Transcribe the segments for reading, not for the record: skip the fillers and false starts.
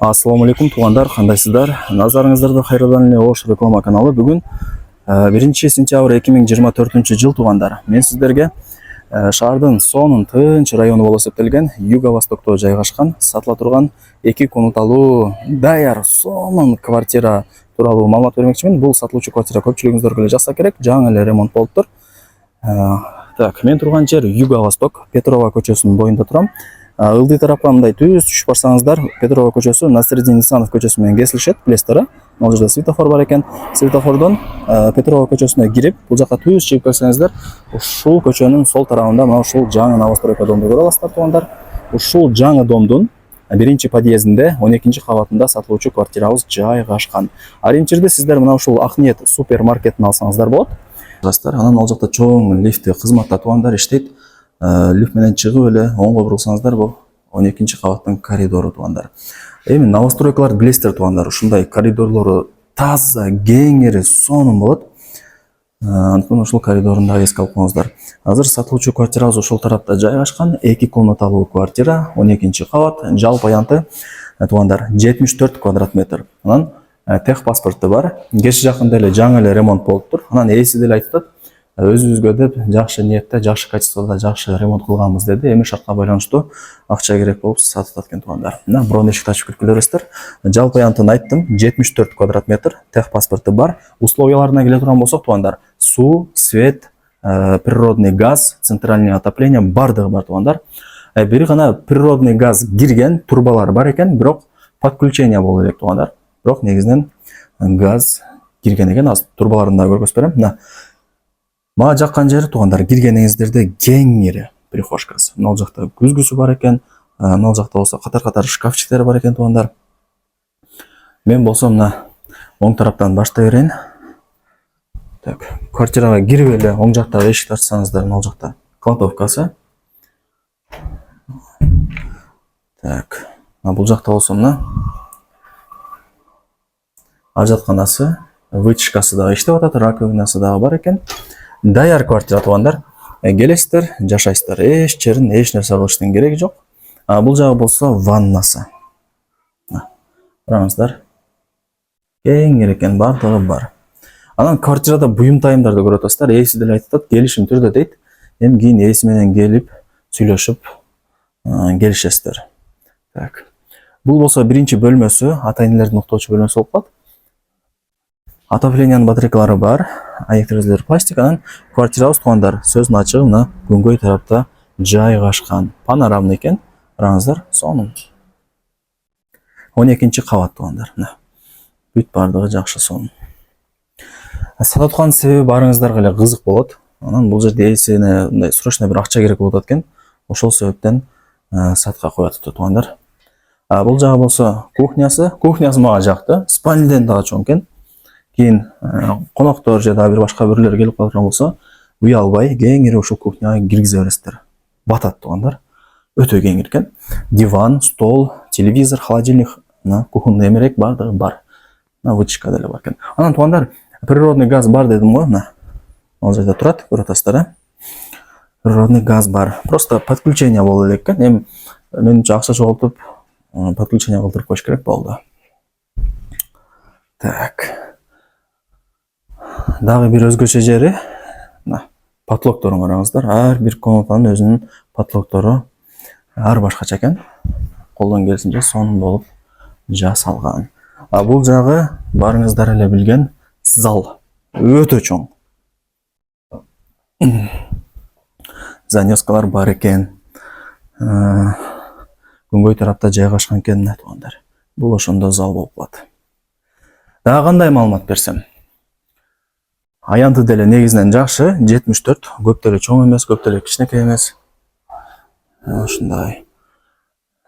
Ассаламу алейкум туугандар, кандайсыздар? Назарыңыздарды кайрадан эле Ош реклама каналы. Бүгүн 1 сентябрь 2024 жыл туугандар. Мен сиздерге шаардын сонун тынч району болуп эсептелген Юго-Востокто жайгашкан сатыла турган 2 комнаталуу даяр сонун квартира тууралуу маалымат бермекчимин. Бул сатылуучу квартира көпчүлүгүңүздөргө эле жакса керек, жаңы эле ремонт болуптур. Мен турган жер Юго-Восток, Петрова көчөсүнүн боюнда турам. Ылдый тарапка мындай түз түшүп барсаңыздар, Петрова көчөсү Насреддин Исанов көчөсү менен кесилишет, билесиздер. Могул жерде светофор бар экен. Светофордон Петрова көчөсүнө кирип, бул жака түз чыгып келсеңиздер, ушул көчөнүн сол тарабында мына ушул жаңы новостройка домду көрө аласыздар туугандар. Ушул жаңы домдун биринчи подъездинде 12-чи кабатында сатылуучу квартирабыз жайгашкан. Ориентирди сиздер мына ушул Акниет супермаркетин алсаңыздар болот. Анан ал жакта чоң лифти кызматта туугандар иштейт. Лифт менен чыгып эле оңго бурулсаңыздар, бул 12-чи кабаттын коридору туугандар. Эми новостройкаларды билесиздер туугандар, ушундай коридорлору таза, кеңири, сонун болот. Антон ушул коридорунда эске алып коюңуздар. Азыр сатылуучу квартирабыз ушул тарапта жайгашкан, 2 комнаталуу квартира, 12-чи кабат, жалпы аянты туугандар 74 квадрат метр. Анан тех паспорту бар. Кеш жакында эле жаңы эле ремонт болуптур. Анан ээси деле айтып, өзүбүзгө деп жакшы ниетте, жакшы качествода, жакшы ремонт кылганбыз деди. Эми шартка байланыштуу акча керек болуп сатып аткан туугандар. Мына бирок эшикти ачып кирип келесиздер. Жалпы аянтын айттым, 74 квадрат метр, тех паспорту бар. Условияларына келе турган болсок туугандар, суу, свет, природный газ, центральное отопление бардыгы бар туугандар. Бир гана природный газ кирген, турбалар бар экен, бирок подключение болду элек туугандар. Бирок негизинен газ кирген экен. Аз турбаларын да көрсөтүп берем. Мына мага жаккан жери туугандар, киргениңиздерде кеңири прихожкасы. Мына жакта күзгүсү бар экен, мына жакта болсо катар-катар шкафчиктери бар экен туугандар. Мен болсо мына оң тараптан баштай берейин. Так, квартирага кирип эле оң жактагы эшикти ачсаңыздар, мына жакта кладовкасы. Так, бул жакта болсо мына ажатканасы, вытяжкасы дагы иштеп атат, раковинасы дагы бар экен. Даяр квартира туугандар. Келесиздер, жашайсыздар. Эч жерин, эч нерсе кылыштын кереги жок. Бул жагы болсо ваннасы. Караңыздар. Кеңири экен, бардыгы бар. Анан квартирада буюм тайымдарды көрүп атасыздар. Ээси деле айтат, келишим түрдө дейт. Эми кийин ээси менен келип, сүйлөшүп келишесиздер. Так. Бул болсо биринчи бөлмөсү, ата-энелердин уктоочу бөлмөсү болуп калат. Отоплениянын батарейкалары бар, аяк терезелери пластик. Анан квартирабыз туугандар сөздүн ачыгы мына күнгөй тарапта жайгашкан. Панорамный экен. Караңыздар, сонун. 12-чи кабат туугандар. Мына бүт бардыгы жакшы, сонун. Сатып аткан себеби барыңыздарга эле кызык болот. Анан бул жерде эсине мындай срочно бир акча керек болуп атат экен. Ошол себептен сатка коюп атыптыр туугандар. Бул жагы болсо кухнясы. Кухнясы мага жакты. Спальняден дагы чоң экен. Кийин коноктор же дагы бир башка бирлер келип калган болсо, уялбай кеңири ушул кухняга киргизе бересиздер. Батат туугандар. Өтө кеңири экен. Диван, стол, телевизор, холодильник, кухонный эмерек бардыгы бар. Вытяжка деле бар экен. Анан туугандар, природный газ бар дедим го, мына. Ал жерде турат, көрүп атасыздар, Природный газ бар. Просто подключение болду элек экен. Эми менимче акча жоголтуп, подключение кылдырып коюш керек болду. Так. Дагы бир өзгөчө жери, мына потлокторун караңыздар. Ар бир комнатанын өзүнүн потлоктору ар башкача экен. Колдон келсинче сонун болуп жасалган. Бул жагы барыңыздар эле билген зал. Өтө чоң. Занёскалар бар экен. Күнгөй тарапта жайгашкан экен туугандар. Бул ошондо зал болуп калат. Дагы кандай маалымат берсем? Аянты деле негизинен жакшы, 74, көп деле чоң эмес, көп деле кичинекей эмес. Ушундай.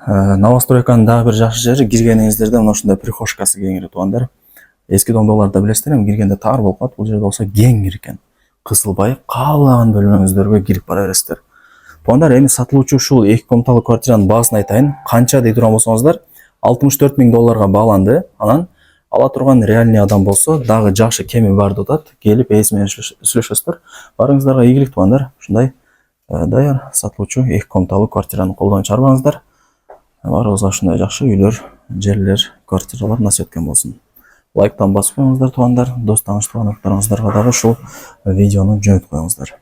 Новостройканын дагы бир жакшы жери, киргениңиздерде мына ушундай прихожкасы кеңири туугандар. Эски домдолордо билесиздер, эми киргенде тар болуп калат, бул жерде болсо кеңири экен. Кысылбай, каалаган бөлмөңүздөргө кирип бара бересиздер. Туугандар, эми сатылуучу ушул 2 комнаталуу квартиранын баасын айтайын. Канча дей турган болсоңуздар, $64,000 бааланды. Анан ала турган реальный адам болсо, дагы жакшы кеми бар деп атат. Келип ээси менен сүйлөшөсүздөр. Барыңыздарга ийгилик туугандар. Ушундай даяр сатылуучу 2 комнаталуу квартираны колдон чарбаңыздар. Баарыбызга ушундай жакшы үйлөр, жерлер, квартиралар насип эткен болсун. Лайктан басып коюңуздар туугандар, дос тааныш туугандыктарыңыздарга дагы ушул видеону жөнөтүп коюңуздар.